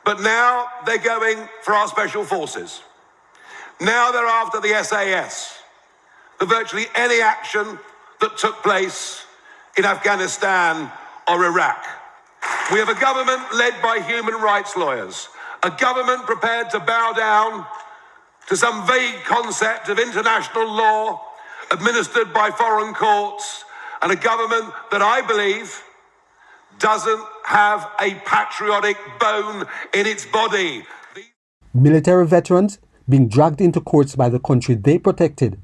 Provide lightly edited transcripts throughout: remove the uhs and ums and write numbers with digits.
But now they're going for our special forces. Now they're after the SAS, for virtually any action that took place in Afghanistan or Iraq. We have a government led by human rights lawyers, a government prepared to bow down to some vague concept of international law administered by foreign courts, and a government that I believe doesn't have a patriotic bone in its body. Military veterans being dragged into courts by the country they protected.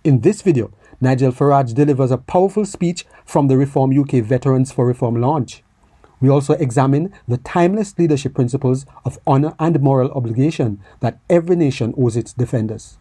In this video, Nigel Farage delivers a powerful speech from the Reform UK Veterans for Reform launch. We also examine the timeless leadership principles of honour and moral obligation that every nation owes its defenders.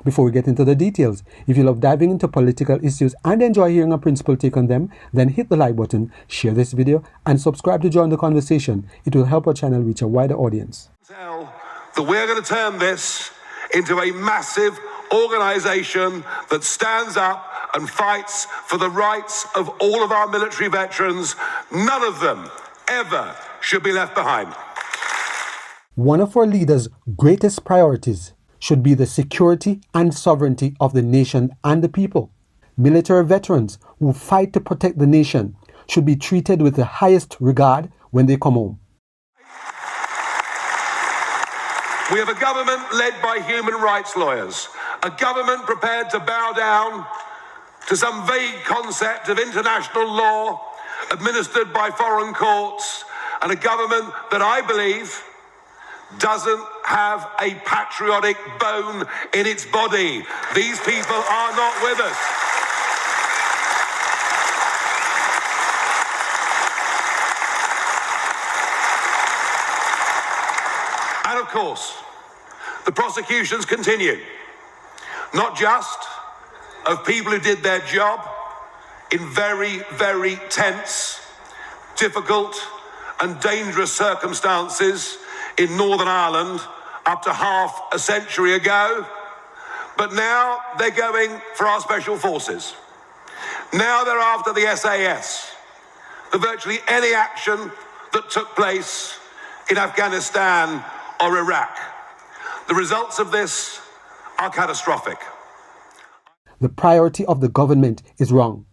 Before we get into the details, if you love diving into political issues and enjoy hearing a principled take on them, then hit the like button, share this video, and subscribe to join the conversation. It will help our channel reach a wider audience. That we're going to turn this into a massive organisation that stands up and fights for the rights of all of our military veterans. None of them ever should be left behind. One of our leaders' greatest priorities should be the security and sovereignty of the nation and the people. Military veterans who fight to protect the nation should be treated with the highest regard when they come home. We have a government led by human rights lawyers, a government prepared to bow down to some vague concept of international law administered by foreign courts, and a government that I believe doesn't have a patriotic bone in its body. These people are not with us. And of course, the prosecutions continue, not just of people who did their job in very, very tense, difficult and dangerous circumstances in Northern Ireland up to half a century ago, but now they're going for our special forces. Now they're after the SAS, for virtually any action that took place in Afghanistan or Iraq. The results of this are catastrophic. The priority of the government is wrong.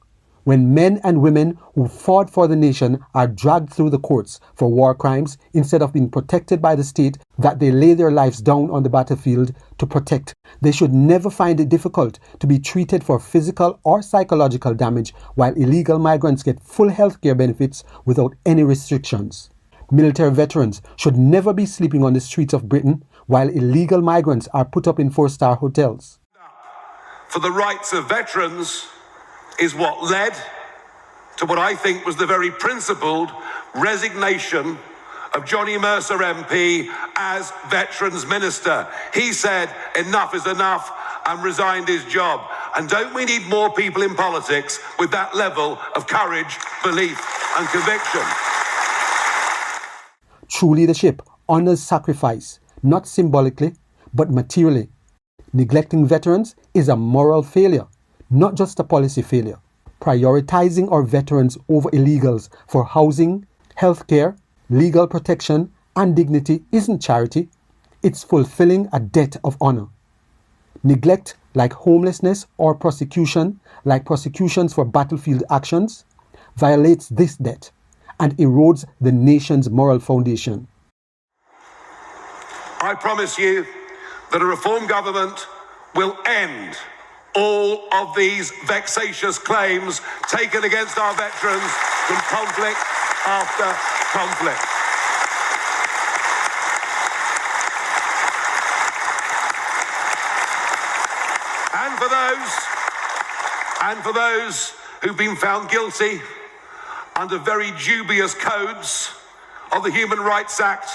When men and women who fought for the nation are dragged through the courts for war crimes instead of being protected by the state that they lay their lives down on the battlefield to protect, they should never find it difficult to be treated for physical or psychological damage, while illegal migrants get full health care benefits without any restrictions. Military veterans should never be sleeping on the streets of Britain, while illegal migrants are put up in 4-star hotels. For the rights of veterans is what led to what I think was the very principled resignation of Johnny Mercer MP as Veterans Minister. He said enough is enough and resigned his job. And don't we need more people in politics with that level of courage, belief and conviction? True leadership honors sacrifice, not symbolically, but materially. Neglecting veterans is a moral failure, not just a policy failure. Prioritizing our veterans over illegals for housing, healthcare, legal protection, and dignity isn't charity. It's fulfilling a debt of honor. Neglect, like homelessness or prosecution, like prosecutions for battlefield actions, violates this debt and erodes the nation's moral foundation. I promise you that a reform government will end all of these vexatious claims taken against our veterans from conflict after conflict. And for those who've been found guilty under very dubious codes of the Human Rights Act,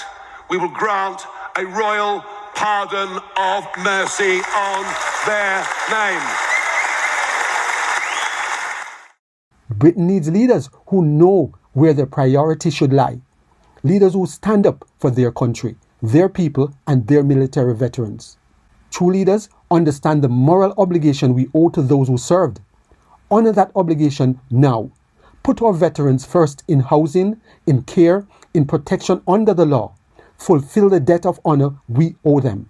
we will grant a royal pardon of mercy on their name. Britain needs leaders who know where their priorities should lie. Leaders who stand up for their country, their people, and their military veterans. True leaders understand the moral obligation we owe to those who served. Honor that obligation now. Put our veterans first in housing, in care, in protection under the law. fulfill the debt of honor we owe them.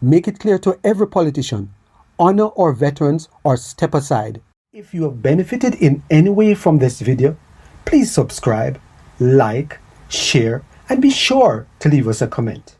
Make it clear to every politician, honor our veterans or step aside. If you have benefited in any way from this video, please subscribe, like, share, and be sure to leave us a comment.